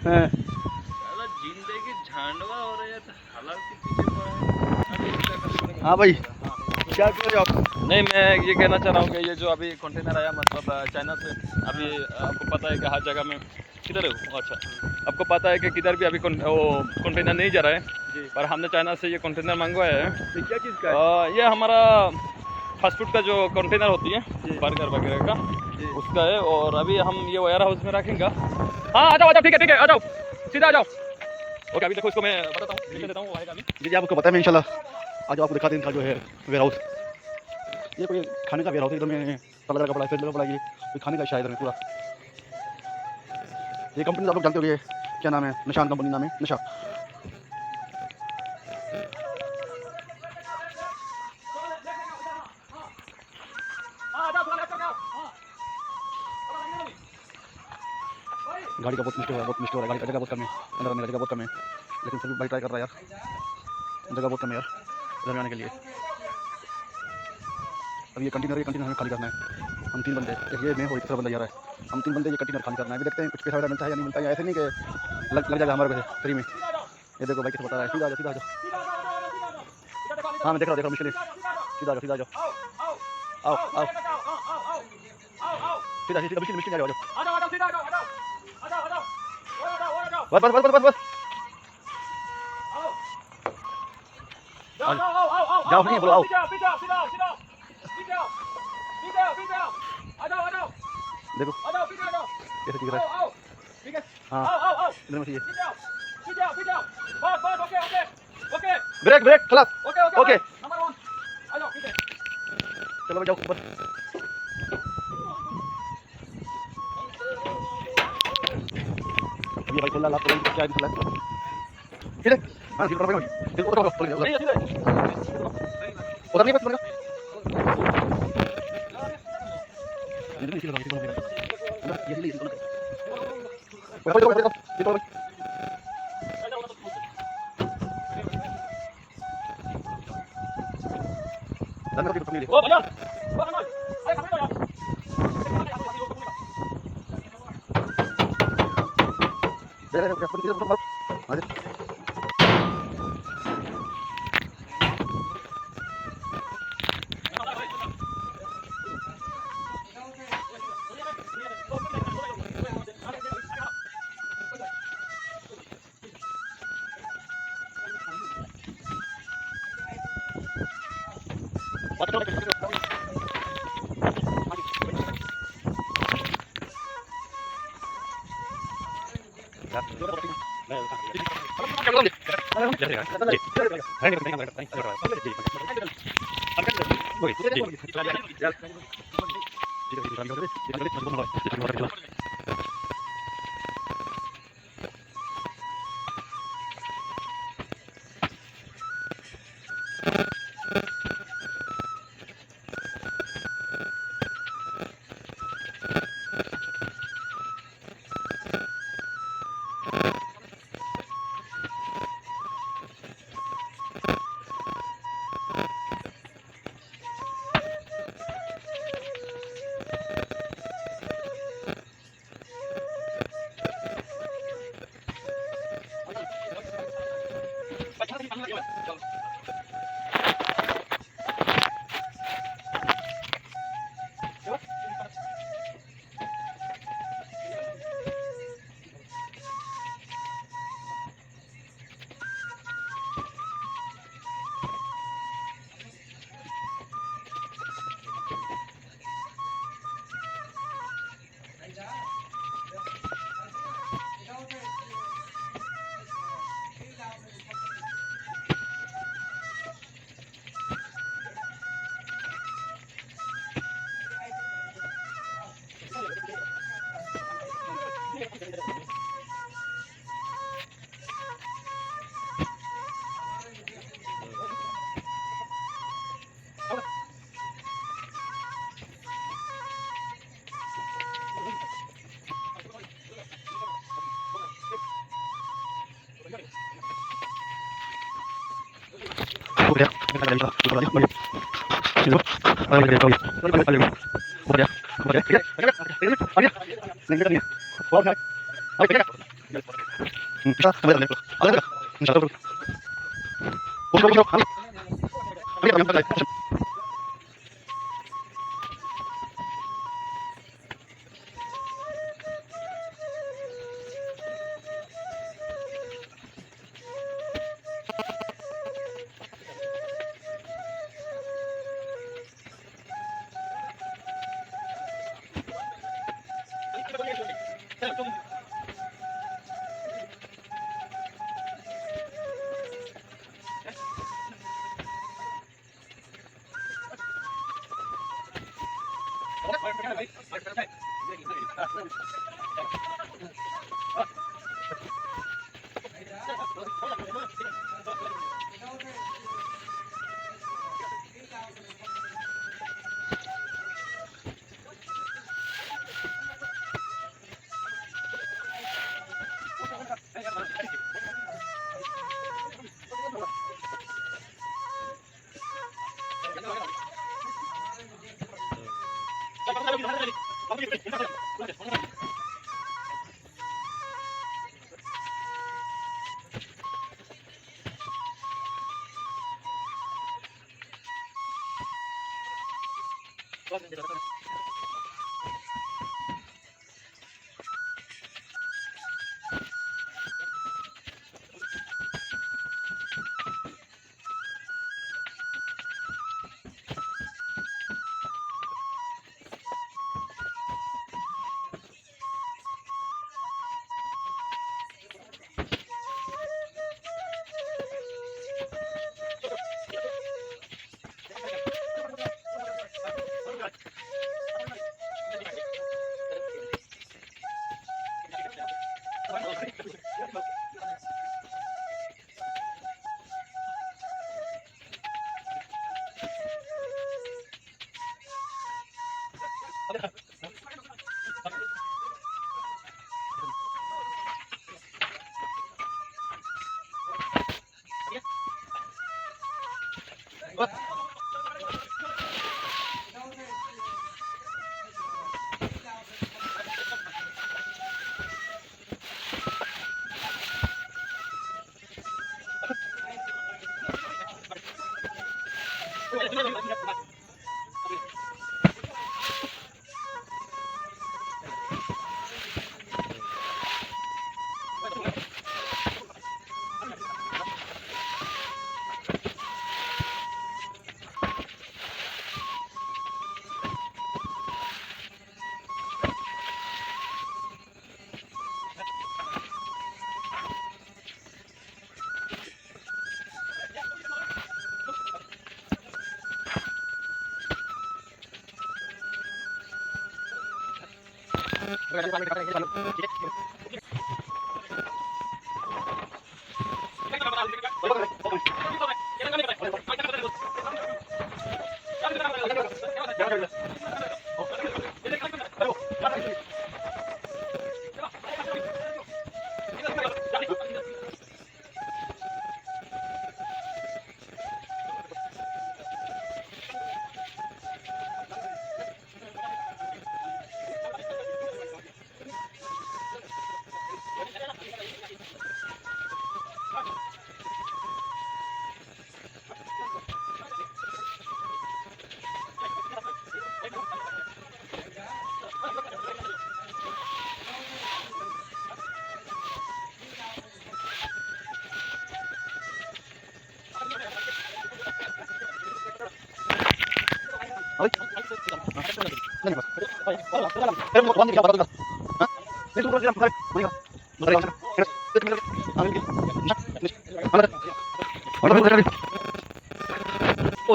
हाँ। साला जिंदगी झांडवा हो रही है तो हलाल के पीछे पड़ा है। हाँ भाई, क्या कर रहे हो आप? नहीं, मैं ये कहना चाह रहा हूँ कि ये जो अभी कंटेनर आया मतलब चाइना से, अभी आपको पता है कि हर जगह में किधर है वो? अच्छा, आपको पता है कि किधर भी अभी वो कंटेनर नहीं जा रहा है, पर हमने चाइना से ये कंटेनर मंगवाया है। ये क्या चीज़ का है? ये हमारा फास्ट फूड का जो कंटेनर होती है बर्गर वगैरह का, उसका है। और अभी हम ये वेयर हाउस में रखेंगे। हाँ आ जाओ आ जाओ, ठीक है आ जाओ, सीधा आ जाओ। ओके, अभी देखो इसको मैं बताता हूँ, लेके देता हूँ, आएगा अभी। जी आपको पता है, मैं इंशाल्लाह आज आपको दिखाते हैं इनका जो है वेयर हाउस। ये कोई खाने का वेयर हाउस एकदम में कलर का कपड़ा फिर कपड़ा, ये कोई खाने का शायद है पूरा। ये कंपनी आप लोग जानते हो, ये क्या नाम है? निशान कंपनी नाम है, निशा। गाड़ी का बहुत मुश्किल हो रहा है, गाड़ी का जगह बहुत कम है, अंदर आने का जगह बहुत कम है, लेकिन सभी भाई ट्राई कर रहा है यार, जगह बहुत कम है यार इधर में आने के लिए। अब ये कंटेनर हमें खाली करना है। हम 3 बंदे, एक ये मैं और तीसरा बंदा जा रहा है। हम 3 बंदे ये कंटेनर खाली करना है। अभी देखते हैं कुछ पैसा मिलता है या नहीं मिलता है, ऐसे नहीं कि लग जाएगा हमारे पैसे फ्री में। ये देखो भाई कैसे बता रहा है, सीधा आ जाओ। हाँ मैं देख रहा हूँ मुश्किल है। सीधा आ जाओ, आओ सीधा मुश्किल आ जाओ। बस जाओ, नहीं बोलो आओ। देखो कैसे दिख रहा है। हाँ इधर में चाहिए। ब्रेक खलास। ओके चलो भाई जाओ ऊपर। ये भाई खोलना लास्ट तो क्या निकला है? इधर हां सीट पर बैठो, सीट पर बैठो, उधर नहीं बैठ पड़ेगा। इधर नहीं सीट पर बैठो, ये ले सीट पर बैठो, सीट पर ओ भैया Udah, kita lagi kita lagi balik. Itu, balik lagi balik. Balik balik. Udah, udah. Kita, kita, kita, kita, kita, kita, kita, kita, kita, kita, kita, kita, kita, kita, kita,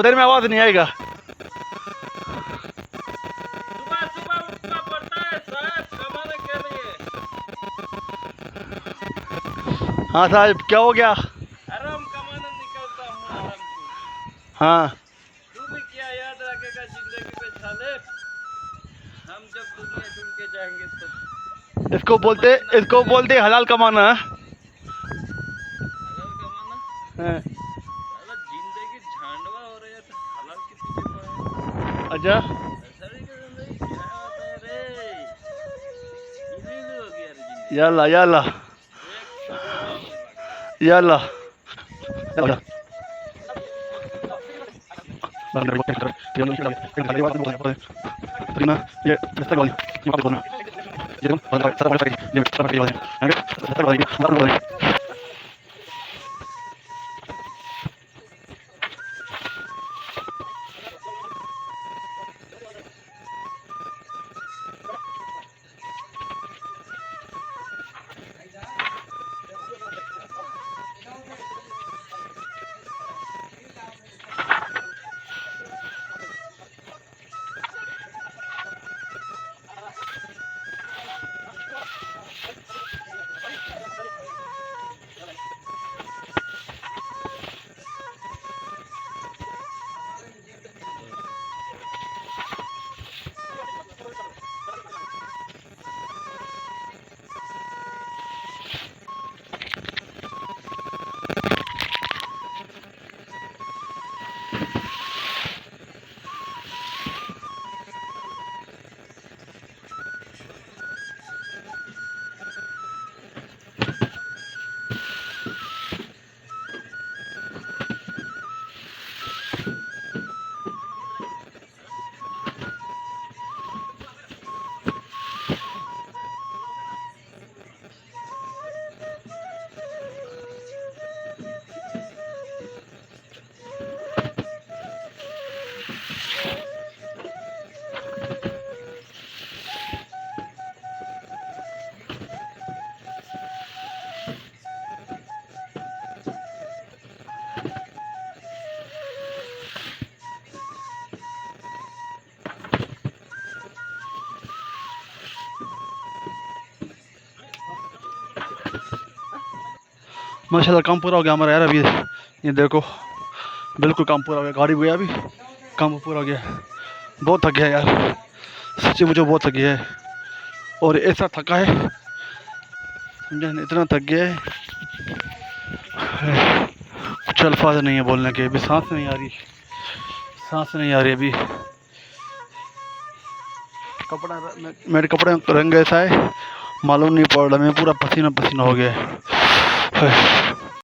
उधर में आवाज नहीं आएगा। सुबह सुबह उठना पड़ता है साहब कमाने के लिए। हाँ साहब, क्या हो गया? आराम कमाने निकलता हूँ आराम से। हाँ, तू भी क्या याद रखेगा जिंदगी में साले, हम जब दुनिया छोड़ के जाएंगे तो इसको बोलते हलाल कमाना। हलाल कमाना। हाँ, साला जिंदगी झांडवा हो रही है तो हलाल के पीछे पड़े। अच्छा, सर की जिंदगी क्या होता है रे, इलीगल हो गया रे जिंदगी। याल्ला याल्ला। एक या अल्लाह या अल्लाह ये माशाल्लाह काम पूरा हो गया हमारा यार। अभी ये देखो बिल्कुल काम पूरा हो गया, गाड़ी गया अभी काम पूरा हो गया। बहुत थक गया यार, सच्ची मुझे बहुत थक गया है। और ऐसा थका है समझे, इतना थक गया है कुछ अल्फाज नहीं है बोलने के। अभी सांस नहीं आ रही, सांस नहीं आ रही अभी। कपड़ा मेरे कपड़े का रंग ऐसा है मालूम नहीं पड़ रहा, मैं पूरा पसीना पसीना हो गया है।